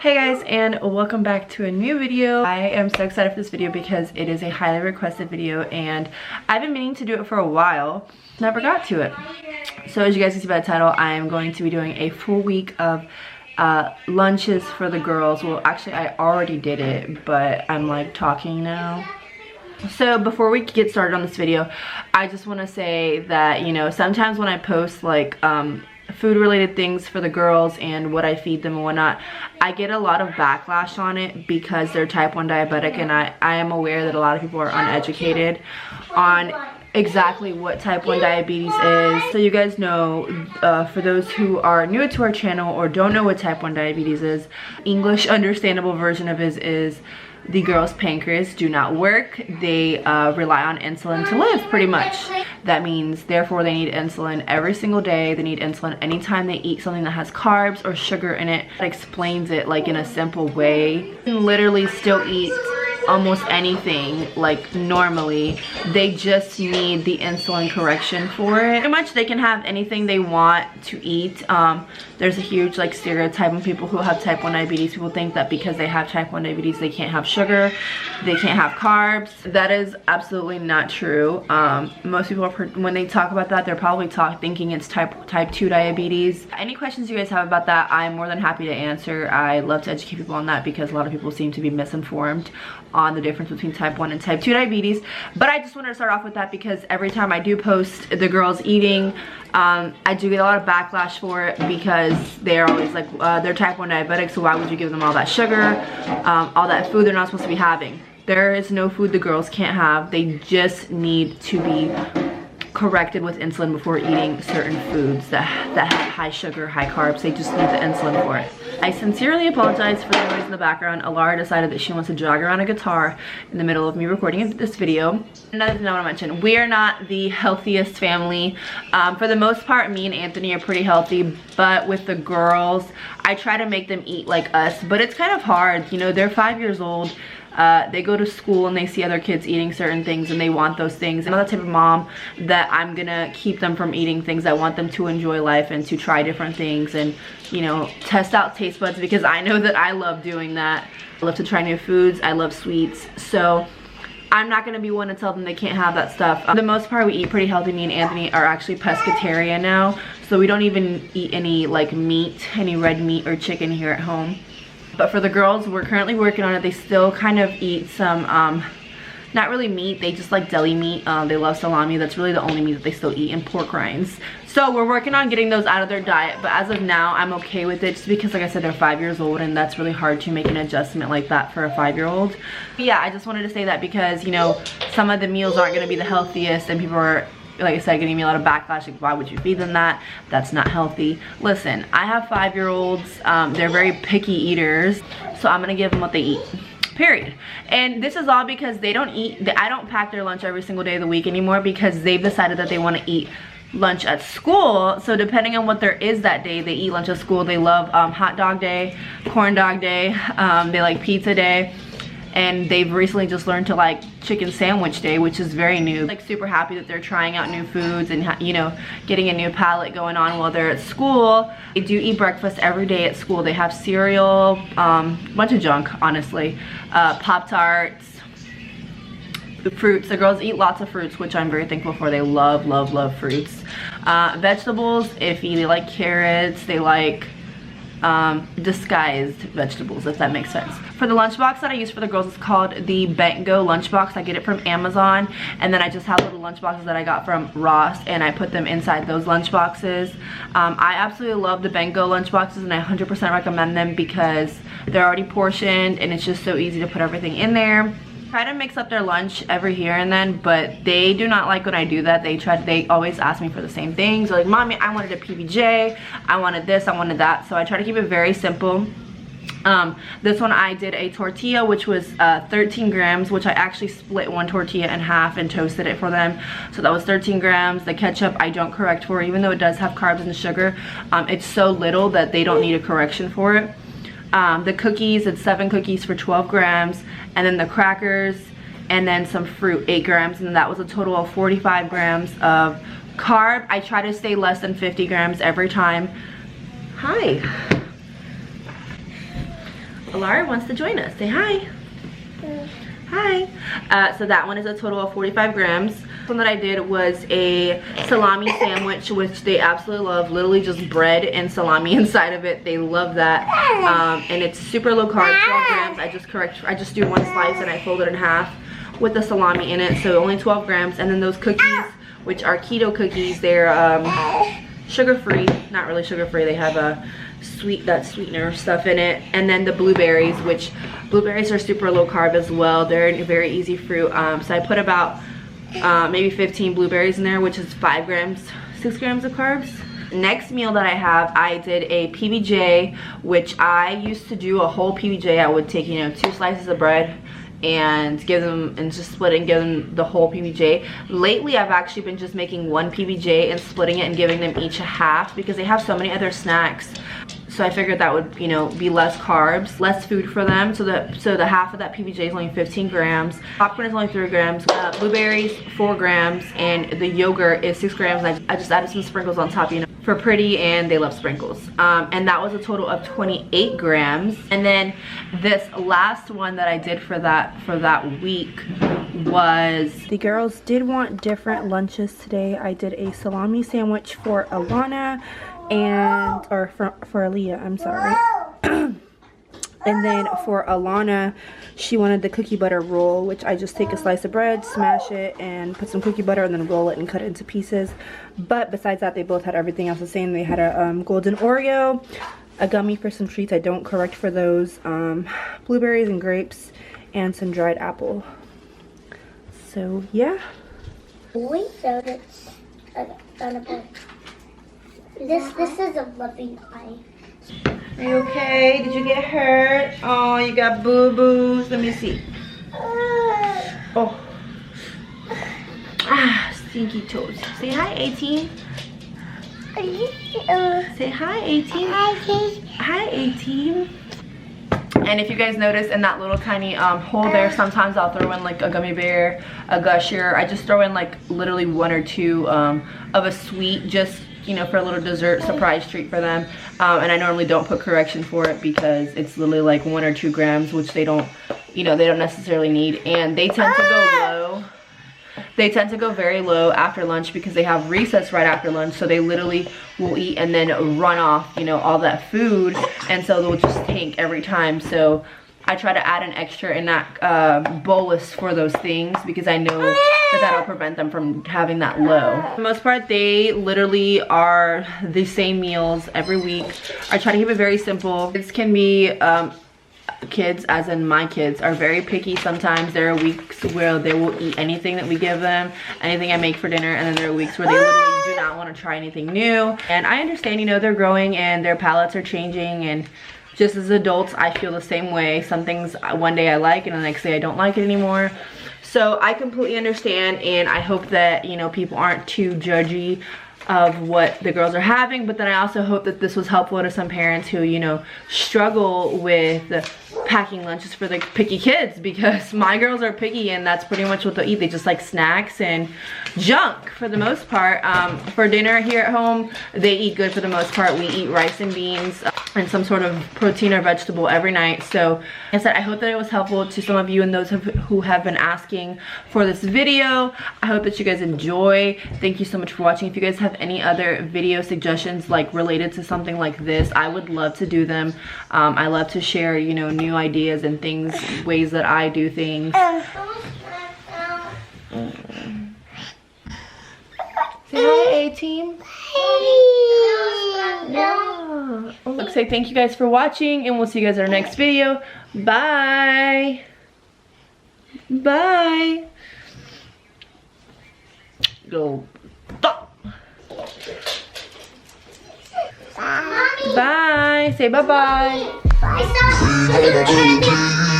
Hey guys, and welcome back to a new video. I am so excited for this video because it is a highly requested video and I've been meaning to do it for a while. Never got to it. So as you guys can see by the title, I am going to be doing a full week of lunches for the girls. Well, actually I already did it, but I'm like talking now. So before we get started on this video, I just want to say that, you know, sometimes when I post like food related things for the girls and what I feed them and whatnot, I get a lot of backlash on it because they're type 1 diabetic, and I am aware that a lot of people are uneducated on exactly what type 1 diabetes is. So you guys know, for those who are new to our channel or don't know what type 1 diabetes is, English understandable version of it is the girls' pancreas do not work. They rely on insulin to live, pretty much. That means, therefore, they need insulin every single day. They need insulin anytime they eat something that has carbs or sugar in it. That explains it like in a simple way. You can literally still eat almost anything like normally. They just need the insulin correction for it. Pretty much they can have anything they want to eat. There's a huge like stereotype of people who have type 1 diabetes. People think that because they have type 1 diabetes they can't have sugar, they can't have carbs. That is absolutely not true. Most people when they talk about that, they're probably thinking it's type 2 diabetes. Any questions you guys have about that, I'm more than happy to answer. I love to educate people on that because a lot of people seem to be misinformed on the difference between type 1 and type 2 diabetes. But I just wanted to start off with that because every time I do post the girls eating, I do get a lot of backlash for it because they're always like, they're type 1 diabetic, so why would you give them all that sugar, all that food they're not supposed to be having? There is no food the girls can't have. They just need to be corrected with insulin before eating certain foods that have high sugar, high carbs. They just need the insulin for it. I sincerely apologize for the noise in the background. Alara decided that she wants to jog around a guitar in the middle of me recording this video. Another thing I want to mention, we are not the healthiest family. For the most part, me and Anthony are pretty healthy, but with the girls, I try to make them eat like us, but it's kind of hard. You know, they're 5 years old. They go to school and they see other kids eating certain things and they want those things. I'm not the type of mom that I'm gonna keep them from eating things. I want them to enjoy life and to try different things and, you know, test out taste buds because I know that I love doing that. I love to try new foods. I love sweets. So I'm not gonna be one to tell them they can't have that stuff. For the most part, we eat pretty healthy. Me and Anthony are actually pescatarian now. So we don't even eat any like meat, any red meat or chicken here at home. But for the girls, we're currently working on it. They still kind of eat some, not really meat, they just like deli meat. They love salami. That's really the only meat that they still eat, and pork rinds. So we're working on getting those out of their diet, but as of now, I'm okay with it just because, like I said, they're 5 years old and that's really hard to make an adjustment like that for a 5-year-old. Yeah, I just wanted to say that because, you know, some of the meals aren't gonna be the healthiest and people are, like I said, getting me a lot of backlash, like, why would you feed them that? That's not healthy. Listen, I have 5-year-olds. They're very picky eaters, so I'm gonna give them what they eat, period. And this is all because they don't eat, I don't pack their lunch every single day of the week anymore because they've decided that they want to eat lunch at school. So depending on what there is that day, they eat lunch at school. They love hot dog day, corn dog day, they like pizza day. And they've recently just learned to like chicken sandwich day, which is very new. Like super happy that they're trying out new foods and, you know, getting a new palate going on while they're at school. They do eat breakfast every day at school. They have cereal, a bunch of junk, honestly. Pop-Tarts, fruits. The girls eat lots of fruits, which I'm very thankful for. They love, love, love fruits. Vegetables, iffy. They like carrots. They like disguised vegetables, if that makes sense. For the lunchbox that I use for the girls, it's called the Go lunchbox. I get it from Amazon, and then I just have little lunchboxes that I got from Ross, and I put them inside those lunchboxes. I absolutely love the Go lunchboxes, and I 100% recommend them because they're already portioned, and it's just so easy to put everything in there. Try to mix up their lunch every here and then, but they do not like when I do that. They always ask me for the same things. They're like, mommy, I wanted a PBJ, I wanted this, I wanted that. So I try to keep it very simple. This one I did a tortilla, which was 13 grams, which I actually split one tortilla in half and toasted it for them. So that was 13 grams. The ketchup I don't correct for, even though it does have carbs and sugar. It's so little that they don't need a correction for it. The cookies, it's 7 cookies for 12 grams, and then the crackers, and then some fruit, 8 grams, and that was a total of 45 grams of carb. I try to stay less than 50 grams every time. Hi. Alara wants to join us. Say hi. Hi. So that one is a total of 45 grams. One that I did was a salami sandwich, which they absolutely love. Literally just bread and salami inside of it. They love that. And it's super low carb, 12 grams. I just do one slice and I fold it in half with the salami in it. So only 12 grams. And then those cookies, which are keto cookies, they're sugar-free. Not really sugar-free. They have a sweetener stuff in it. And then the blueberries, which blueberries are super low carb as well. They're a very easy fruit. So I put about maybe 15 blueberries in there, which is 6 grams of carbs. Next meal that I have, I did a PBJ, which I used to do a whole PBJ. I would take, 2 slices of bread and give them, and just split it and give them the whole PBJ. Lately, I've actually been just making one PBJ and splitting it and giving them each a half because they have so many other snacks. So I figured that would, be less carbs, less food for them. So the half of that PBJ is only 15 grams. Popcorn is only 3 grams. Blueberries, 4 grams. And the yogurt is 6 grams. And I just added some sprinkles on top, for pretty, and they love sprinkles. And that was a total of 28 grams. And then this last one that I did for that week was, the girls did want different lunches today. I did a salami sandwich for Alana, or for Aaliyah, I'm sorry. And then for Alana, she wanted the cookie butter roll, which I just take a slice of bread, smash it, and put some cookie butter, and then roll it and cut it into pieces. But besides that, they both had everything else the same. They had a golden Oreo, a gummy for some treats. I don't correct for those. Blueberries and grapes, and some dried apple. So yeah. Wait, so that's on a book. This is a loving eye. Are you okay? Did you get hurt? Oh, you got boo-boos. Let me see. Oh. Stinky toes. Say hi, 18. Say hi, 18. Hi, 18. And if you guys notice in that little tiny hole there, sometimes I'll throw in like a gummy bear, a gusher. I just throw in like literally 1 or 2 of a sweet, just for a little dessert surprise treat for them. And I normally don't put correction for it because it's literally like 1 or 2 grams, which they don't, they don't necessarily need. And they tend to go low. They tend to go very low after lunch because they have recess right after lunch. So they literally will eat and then run off, all that food. And so they'll just tank every time. So I try to add an extra in that bolus for those things because I know that that'll prevent them from having that low. For the most part, they literally are the same meals every week. I try to keep it very simple. This can be kids, as in my kids, are very picky sometimes. There are weeks where they will eat anything that we give them, anything I make for dinner, and then there are weeks where they literally do not want to try anything new. And I understand, they're growing and their palates are changing, and just as adults, I feel the same way. Some things one day I like and the next day I don't like it anymore. So I completely understand, and I hope that, people aren't too judgy of what the girls are having. But then I also hope that this was helpful to some parents who, struggle with packing lunches for the picky kids, because my girls are picky and that's pretty much what they'll eat. They just like snacks and junk for the most part. For dinner here at home, they eat good for the most part. We eat rice and beans and some sort of protein or vegetable every night. So like I said, I hope that it was helpful to some of you and those who have been asking for this video. I hope that you guys enjoy. Thank you so much for watching. If you guys have any other video suggestions like related to something like this, I would love to do them. I love to share, new ideas and things, ways that I do things. Say hi, A-Team. No. Look, say thank you guys for watching, and we'll see you guys in our next video. Bye. Bye. Go. Stop. Bye. Say bye-bye. Bye.